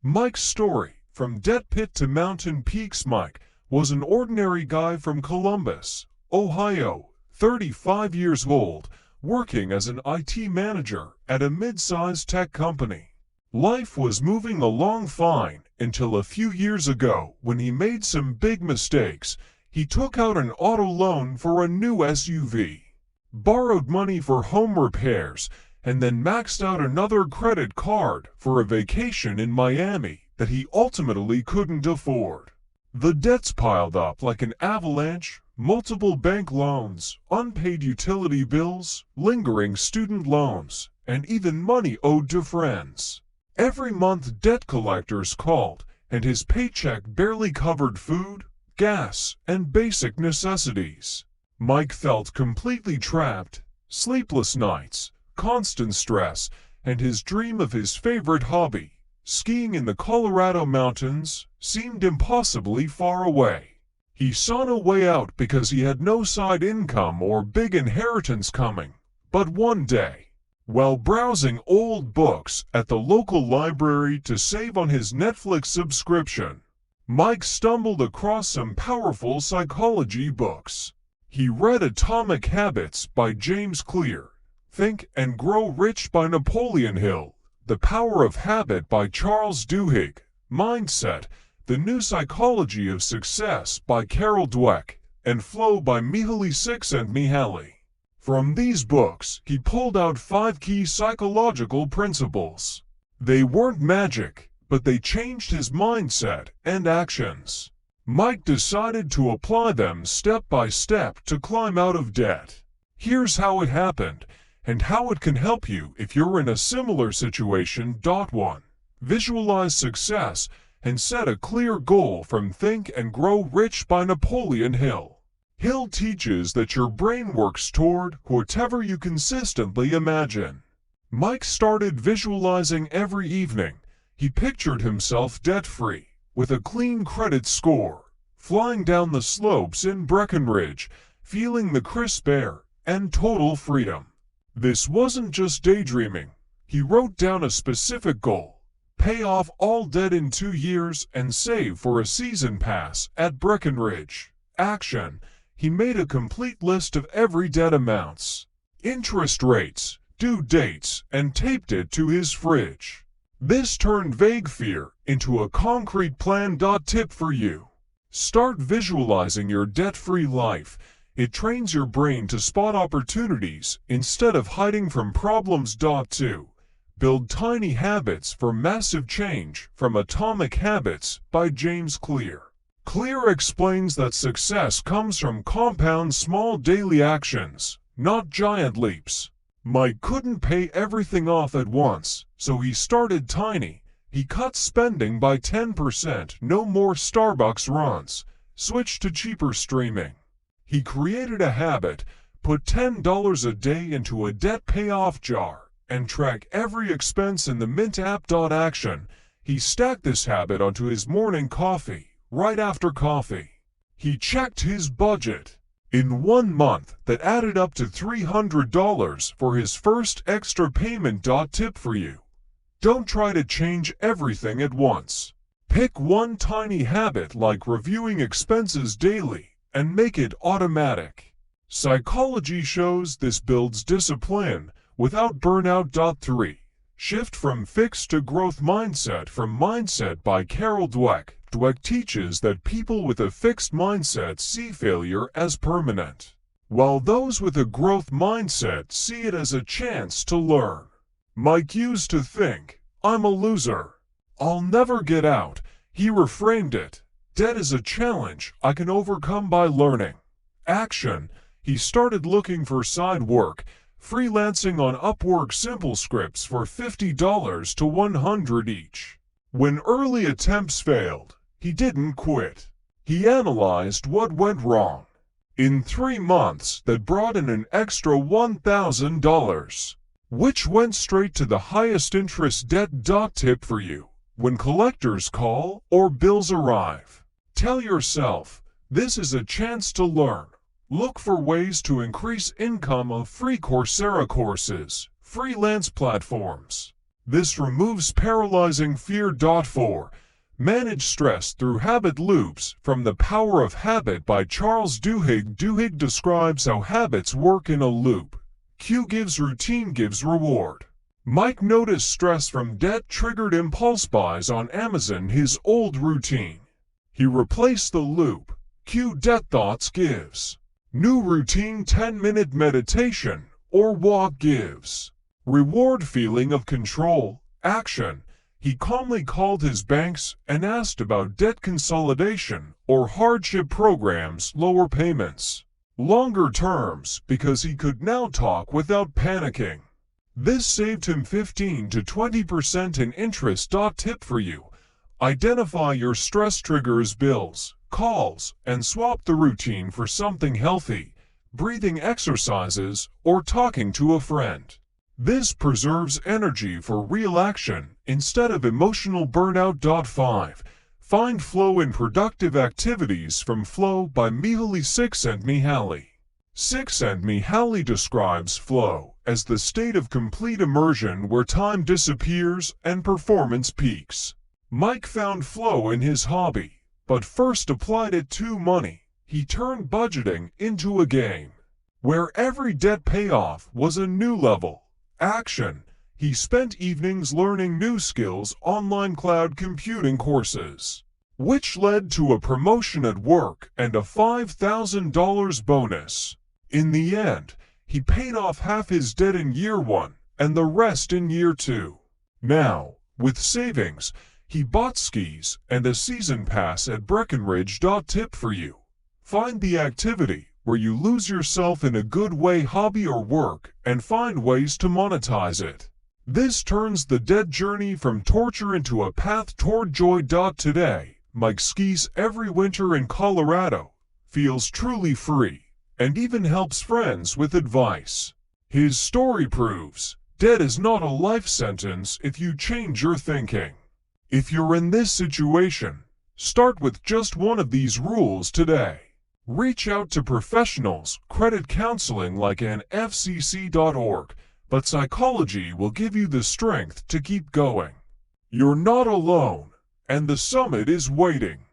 Mike's story, from debt pit to mountain peaks. Mike was an ordinary guy from Columbus, Ohio, 35 years old, working as an IT manager at a mid-sized tech company. Life was moving along fine until a few years ago when he made some big mistakes. He took out an auto loan for a new SUV, borrowed money for home repairs, and then maxed out another credit card for a vacation in Miami that he ultimately couldn't afford. The debts piled up like an avalanche: multiple bank loans, unpaid utility bills, lingering student loans, and even money owed to friends. Every month debt collectors called, and his paycheck barely covered food, gas, and basic necessities. Mike felt completely trapped: sleepless nights, constant stress, and his dream of his favorite hobby, skiing in the Colorado mountains, seemed impossibly far away. He saw no way out because he had no side income or big inheritance coming. But one day, while browsing old books at the local library to save on his Netflix subscription, Mike stumbled across some powerful psychology books. He read Atomic Habits by James Clear, Think and Grow Rich by Napoleon Hill, The Power of Habit by Charles Duhigg, Mindset: The New Psychology of Success by Carol Dweck, and Flow by Mihaly Csikszentmihalyi. From these books, he pulled out 5 key psychological principles. They weren't magic, but they changed his mindset and actions. Mike decided to apply them step by step to climb out of debt. Here's how it happened, and how it can help you if you're in a similar situation. 1. Visualize success and set a clear goal. From Think and Grow Rich by Napoleon Hill. Hill teaches that your brain works toward whatever you consistently imagine. Mike started visualizing every evening. He pictured himself debt-free, with a clean credit score, flying down the slopes in Breckenridge, feeling the crisp air and total freedom. This wasn't just daydreaming. He wrote down a specific goal: pay off all debt in 2 years and save for a season pass at Breckenridge. Action: he made a complete list of every debt amounts, interest rates, due dates, and taped it to his fridge. This turned vague fear into a concrete plan. Tip for you: start visualizing your debt-free life. It trains your brain to spot opportunities instead of hiding from problems. 2. Build tiny habits for massive change. From Atomic Habits by James Clear. Clear explains that success comes from compound small daily actions, not giant leaps. Mike couldn't pay everything off at once, so he started tiny. He cut spending by 10%, no more Starbucks runs, switched to cheaper streaming. He created a habit: put $10 a day into a debt payoff jar, and track every expense in the Mint app. Action: he stacked this habit onto his morning coffee. Right after coffee, he checked his budget. In 1 month, that added up to $300 for his first extra payment. Tip for you: don't try to change everything at once. Pick one tiny habit like reviewing expenses daily and make it automatic. Psychology shows this builds discipline without burnout. 3. Shift from fixed to growth mindset. From Mindset by Carol Dweck. Dweck teaches that people with a fixed mindset see failure as permanent, while those with a growth mindset see it as a chance to learn. Mike used to think, "I'm a loser. I'll never get out." He reframed it: debt is a challenge I can overcome by learning. Action: he started looking for side work, freelancing on Upwork, simple scripts for $50 to $100 each. When early attempts failed, he didn't quit. He analyzed what went wrong. In 3 months, that brought in an extra $1,000, which went straight to the highest interest debt. Tip for you: when collectors call or bills arrive, tell yourself, this is a chance to learn. Look for ways to increase income of free Coursera courses, freelance platforms, This removes paralyzing fear. 4. Manage stress through habit loops. From The Power of Habit by Charles Duhigg. Duhigg describes how habits work in a loop. Cue gives routine gives reward. Mike noticed stress from debt-triggered impulse buys on Amazon. His old routine. He replaced the loop. Cue debt thoughts gives. New routine 10-minute meditation or walk gives. Reward feeling of control, action. He calmly called his banks and asked about debt consolidation or hardship programs, lower payments, longer terms, because he could now talk without panicking. This saved him 15 to 20% in interest. Tip for you. Identify your stress triggers, bills, calls, and swap the routine for something healthy, breathing exercises, or talking to a friend. This preserves energy for real action instead of emotional burnout. 5. Find flow in productive activities. From Flow by Mihaly Csikszentmihalyi. Csikszentmihalyi describes flow as the state of complete immersion where time disappears and performance peaks. Mike found flow in his hobby, but first applied it to money. He turned budgeting into a game, where every debt payoff was a new level. Action. He spent evenings learning new skills, online cloud computing courses, which led to a promotion at work and a $5,000 bonus. In the end, he paid off half his debt in year 1 and the rest in year 2. Now, with savings, he bought skis and a season pass at Breckenridge. Tip for you. Find the activity where you lose yourself in a good way, hobby or work, and find ways to monetize it. This turns the debt journey from torture into a path toward joy. Today, Mike skis every winter in Colorado, feels truly free, and even helps friends with advice. His story proves debt is not a life sentence if you change your thinking. If you're in this situation, start with just one of these rules today. Reach out to professionals, credit counseling like nfcc.org, but psychology will give you the strength to keep going. You're not alone, and the summit is waiting.